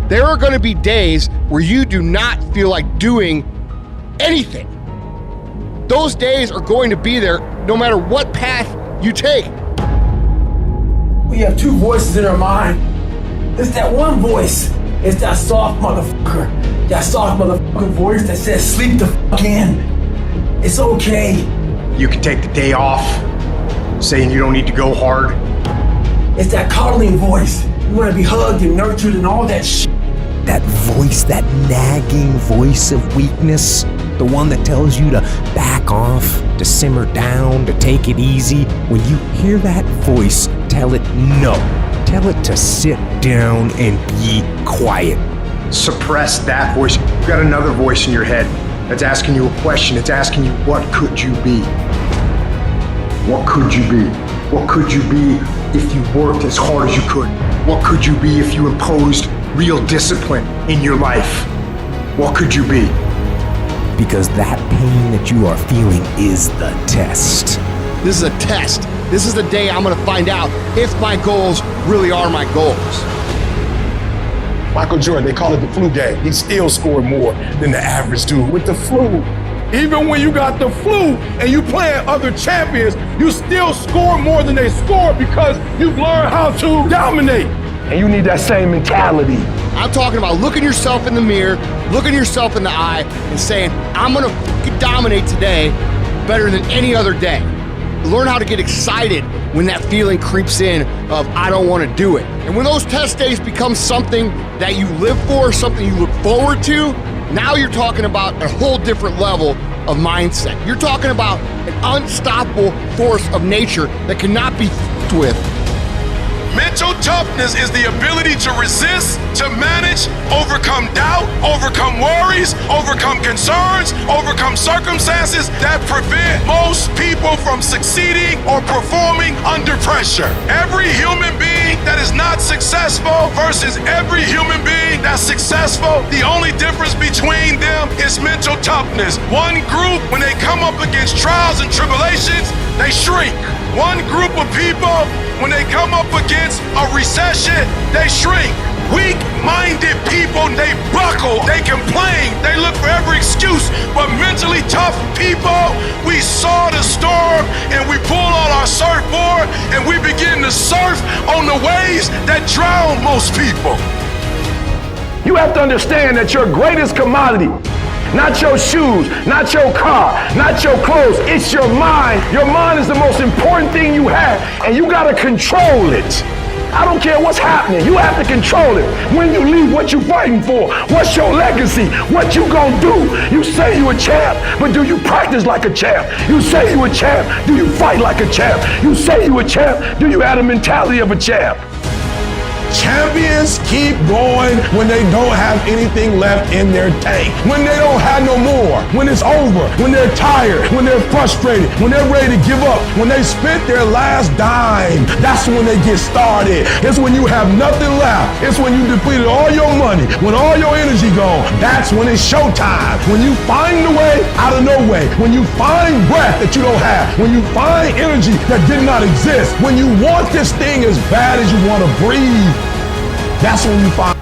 There are going to be days where you do not feel like doing anything. Those days are going to be there no matter what path you take. We have two voices in our mind. There's that one voice. It's that soft motherfucker. That soft motherfucking voice that says, sleep the fuck in. It's okay. You can take the day off, saying you don't need to go hard. It's that coddling voice. You want to be hugged and nurtured and all that shit. That voice, that nagging voice of weakness, the one that tells you to back off, to simmer down, to take it easy. When you hear that voice, tell it no. Tell it to sit down and be quiet. Suppress that voice. You've got another voice in your head that's asking you a question. It's asking you, what could you be? What could you be? What could you be if you worked as hard as you could? What could you be if you imposed real discipline in your life? What could you be? Because that pain that you are feeling is the test. This is a test. This is the day I'm going to find out if my goals really are my goals. Michael Jordan, they call it the flu game. He still scored more than the average dude with the flu. Even when you got the flu and you playing other champions, you still score more than they score because you've learned how to dominate. And you need that same mentality. I'm talking about looking yourself in the mirror, looking yourself in the eye, and saying, I'm gonna fucking dominate today better than any other day. Learn how to get excited when that feeling creeps in of, I don't wanna do it. And when those test days become something that you live for, something you look forward to, now you're talking about a whole different level of mindset. You're talking about an unstoppable force of nature that cannot be f***ed with. Mental toughness is the ability to resist, to manage, overcome doubt, overcome worries, overcome concerns, overcome circumstances that prevent most people from succeeding or performing under pressure. Every human being that is not successful versus every human being that's successful, the only difference between them is mental toughness. One group, when they come up against trials and tribulations, they shrink. One group of people, when they come up against a recession, they shrink. Weak-minded people, they buckle, they complain, they look for every excuse. But mentally tough people, we saw the storm and we pull on our surfboard and we begin to surf on the waves that drown most people. You have to understand that your greatest commodity, not your shoes, not your car, not your clothes, it's your mind. Your mind is the most important thing you have, and you gotta control it. I don't care what's happening, you have to control it. When you leave, what you fighting for? What's your legacy? What you gonna do? You say you a champ, but do you practice like a champ? You say you a champ, do you fight like a champ? You say you a champ, do you have the mentality of a champ? Champions keep going when they don't have anything left in their tank. When they don't have no more. When it's over. When they're tired. When they're frustrated. When they're ready to give up. When they spent their last dime. That's when they get started. It's when you have nothing left. It's when you depleted all your money. When all your energy gone. That's when it's showtime. When you find the way out of no way. When you find breath that you don't have. When you find energy that did not exist. When you want this thing as bad as you want to breathe. That's when you find